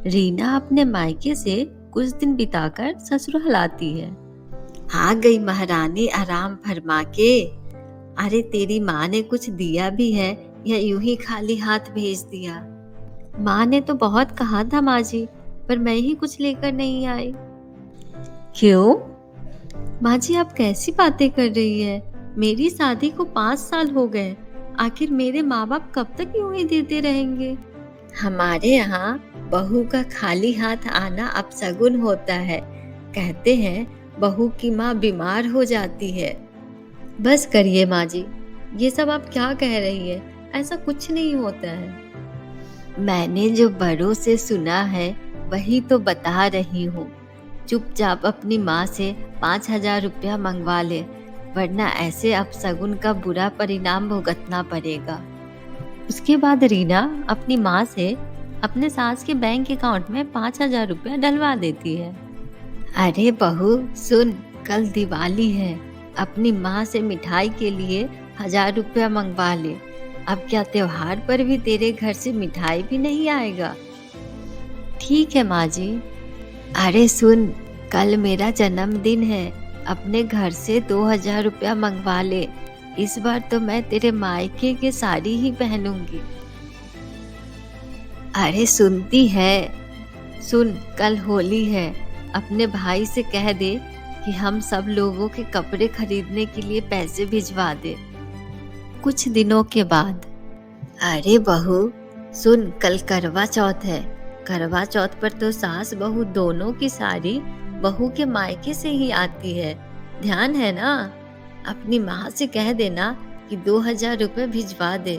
रीना अपने मायके से कुछ दिन बिताकर ससुराल आती है। आ गई महारानी आराम फरमा के। अरे तेरी माँ ने कुछ दिया भी है या यूं ही खाली हाथ भेज दिया? माँ ने तो बहुत कहा था माँ जी, पर मैं ही कुछ लेकर नहीं आई। क्यों? माँ जी आप कैसी बातें कर रही है? मेरी शादी को 5 साल हो गए। आखिर मेरे माँ बाप कब तक यूं ही देते रहेंगे? हमारे यहाँ बहू का खाली हाथ आना अपशगुन होता है। कहते हैं बहू की माँ बीमार हो जाती है। बस करिए माँ जी, ये सब आप क्या कह रही है? ऐसा कुछ नहीं होता है। मैंने जो बड़ों से सुना है वही तो बता रही हूँ। चुपचाप अपनी माँ से 5,000 रुपया मंगवा ले, वरना ऐसे अपशगुन का बुरा परिणाम भुगतना पड़ेगा। उसके बाद रीना अपनी माँ से अपने सास के बैंक अकाउंट में 5,000 रुपया डलवा देती है। अरे बहू सुन, कल दिवाली है, अपनी माँ से मिठाई के लिए 1,000 रुपया मंगवा ले। अब क्या त्योहार पर भी तेरे घर से मिठाई भी नहीं आएगा? ठीक है माँ जी। अरे सुन, कल मेरा जन्मदिन है, अपने घर से 2,000 रुपया मंगवा ले। इस बार तो मैं तेरे मायके की साड़ी ही पहनूंगी। अरे सुनती है? सुन, कल होली है, अपने भाई से कह दे कि हम सब लोगों के कपड़े खरीदने के लिए पैसे भिजवा दे। कुछ दिनों के बाद। अरे बहू सुन, कल करवा चौथ है। करवा चौथ पर तो सास बहू दोनों की साड़ी बहू के मायके से ही आती है, ध्यान है ना? अपनी माँ से कह देना कि 2,000 रुपये भिजवा दे।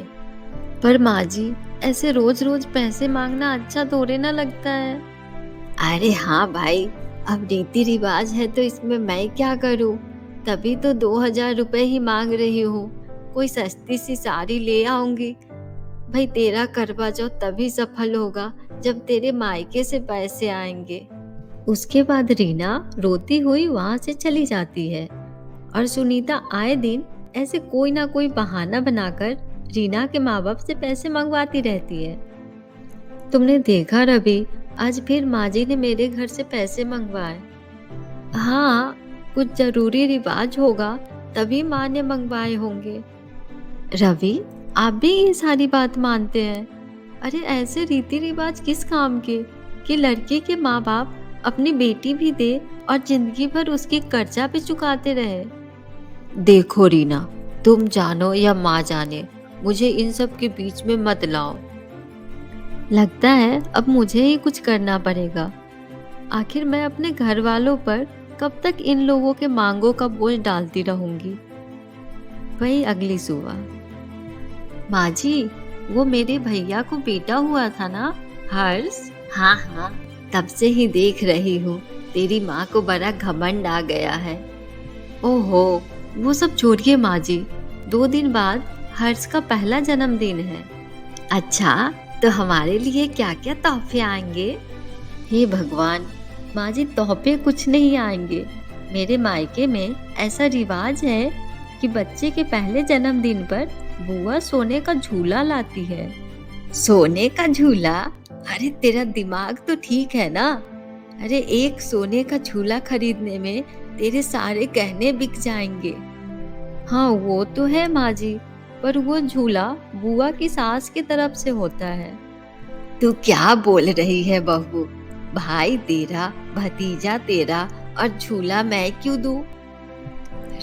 पर माँ जी, ऐसे रोज रोज पैसे मांगना अच्छा थोड़े ना लगता है। अरे हाँ भाई, अब रीति रिवाज है तो इसमें मैं क्या करूँ? तभी तो 2,000 रुपये ही मांग रही हूँ। कोई सस्ती सी साड़ी ले आऊंगी। भाई तेरा करवा चौथ तभी सफल होगा जब तेरे मायके से पैसे आएंगे। उसके बाद रीना रोती हुई वहां से चली जाती है और सुनीता आए दिन ऐसे कोई ना कोई बहाना बनाकर रीना के माँ बाप से पैसे मंगवाती रहती है। तुमने देखा रवि, आज फिर माँ जी ने मेरे घर से पैसे मंगवाए। हाँ, कुछ जरूरी रिवाज होगा तभी माँ ने मंगवाए होंगे। रवि, आप भी ये सारी बात मानते हैं? अरे ऐसे रीति रिवाज किस काम के कि लड़की के माँ बाप अपनी बेटी भी दे और जिंदगी भर उसकी कर्जा पे चुकाते रहे। देखो रीना, तुम जानो या माँ जाने, मुझे इन सब के बीच में मत लाओ। लगता है अब मुझे ही कुछ करना पड़ेगा। आखिर मैं अपने घर वालों पर कब तक इन लोगों के मांगों का बोझ डालती रहूंगी। वही अगली सुबह। माँ जी, वो मेरे भैया को बेटा हुआ था ना, हर्ष? हाँ हाँ, तब से ही देख रही हूँ, तेरी माँ को बड़ा घमंड आ गया है। ओहो, वो सब छोड़िए माँ जी, 2 दिन बाद हर्ष का पहला जन्मदिन है। अच्छा, तो हमारे लिए क्या क्या तोहफे आएंगे? हे भगवान, माँ जी तोहफे कुछ नहीं आएंगे। मेरे मायके में ऐसा रिवाज है कि बच्चे के पहले जन्मदिन पर बुआ सोने का झूला लाती है। सोने का झूला? अरे तेरा दिमाग तो ठीक है ना? अरे एक सोने का झूला खरीदने में तेरे सारे गहने बिक जाएंगे। हाँ वो तो है माँ जी, पर वो झूला बुआ की सास की तरफ से होता है। तू क्या बोल रही है बहू? भाई तेरा, भतीजा तेरा और झूला मैं क्यों दूं?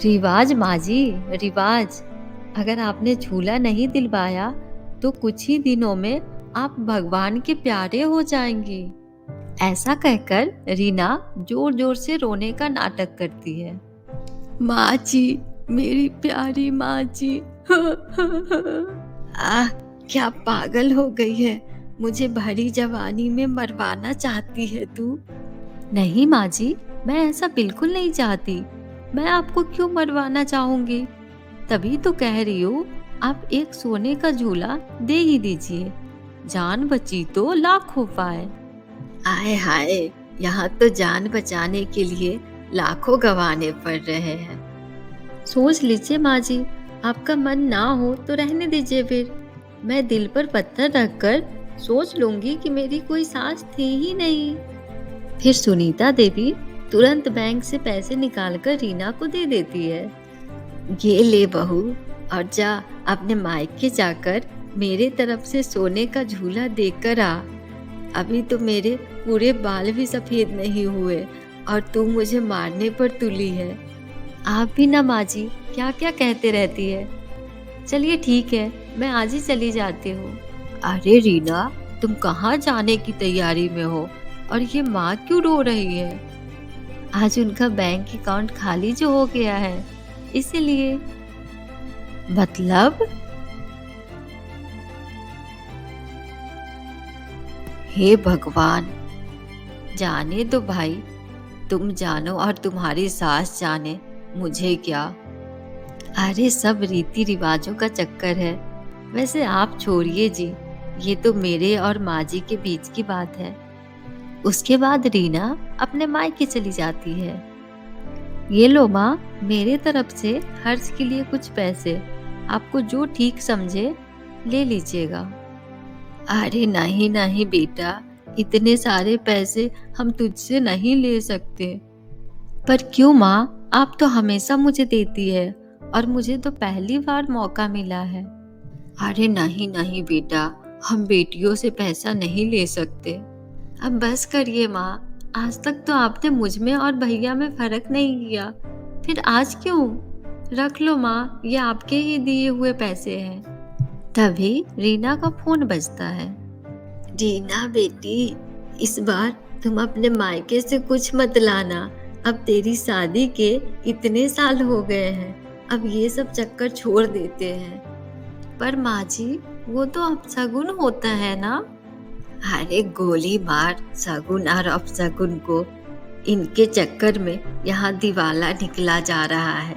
रिवाज माँ जी, रिवाज। अगर आपने झूला नहीं दिलवाया तो कुछ ही दिनों में आप भगवान के प्यारे हो जाएंगी। ऐसा कहकर रीना जोर जोर से रोने का नाटक करती है। माँ जी, मेरी प्यारी माँ जी। क्या पागल हो गई है? मुझे भरी जवानी में मरवाना चाहती है तू? नहीं माँ जी, मैं ऐसा बिल्कुल नहीं चाहती। मैं आपको क्यों मरवाना चाहूंगी? तभी तो कह रही हूँ, आप एक सोने का झूला दे ही दीजिए। जान बची तो लाखों पाए। आए हाय, यहाँ तो जान बचाने के लिए लाखों गंवाने पड़ रहे हैं। सोच लीजिए माँ जी, आपका मन ना हो तो रहने दीजिए फिर। मैं दिल पर पत्थर रखकर सोच लूंगी कि मेरी कोई सास थी ही नहीं। फिर सुनीता देवी तुरंत बैंक से पैसे निकालकर रीना को दे देती है। ये ले बहू, और जा अपने मायके जाकर मेरे तरफ से सोने का झूला देकर आ। अभी तो मेरे पूरे बाल भी सफेद नहीं हुए और तू मुझे मारने पर तुली है। आप भी ना माँ जी, क्या क्या कहते रहती है। चलिए ठीक है, मैं आज ही चली जाती हूँ। अरे रीना, तुम कहाँ जाने की तैयारी में हो और ये माँ क्यों रो रही है? आज उनका बैंक अकाउंट खाली जो हो गया है, इसीलिए। मतलब? हे भगवान, जाने दो भाई, तुम जानो और तुम्हारी सास जाने, मुझे क्या। अरे सब रीति रिवाजों का चक्कर है। वैसे आप छोड़िए जी, ये तो मेरे और माँ जी के बीच की बात है। उसके बाद रीना अपने मायके चली जाती है। ये लो माँ, मेरे तरफ से खर्च के लिए कुछ पैसे, आपको जो ठीक समझे ले लीजिएगा। अरे नहीं नहीं बेटा, इतने सारे पैसे हम तुझसे नहीं ले सकते। पर क्यों माँ, आप तो हमेशा मुझे देती है और मुझे तो पहली बार मौका मिला है। अरे नहीं नहीं बेटा, हम बेटियों से पैसा नहीं ले सकते। अब बस करिए माँ, आज तक तो आपने मुझ में और भैया में फर्क नहीं किया, फिर आज क्यों? रख लो माँ, ये आपके ही दिए हुए पैसे हैं। तभी रीना का फोन बजता है। रीना बेटी, इस बार तुम अपने मायके से कुछ मत लाना। अब तेरी शादी के इतने साल हो गए हैं, अब ये सब चक्कर छोड़ देते हैं। पर माँ जी, वो तो अपशगुन होता है ना। अरे गोली मार शगुन और अपशगुन को, इनके चक्कर में यहाँ दिवाला निकला जा रहा है।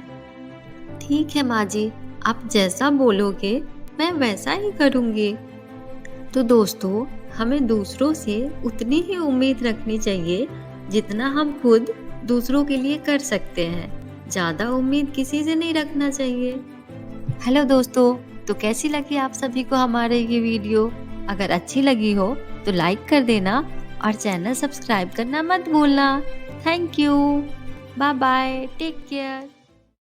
ठीक है माँ जी, आप जैसा बोलोगे मैं वैसा ही करूँगी। तो दोस्तों, हमें दूसरों से उतनी ही उम्मीद रखनी चाहिए जितना हम खुद दूसरों के लिए कर सकते हैं। ज़्यादा उम्मीद किसी से नहीं रखना चाहिए। हेलो दोस्तों, तो कैसी लगी आप सभी को हमारे ये वीडियो? अगर अच्छी लगी हो तो लाइक कर देना और चैनल सब्सक्राइब करना मत भूलना। Thank you, bye bye, take care.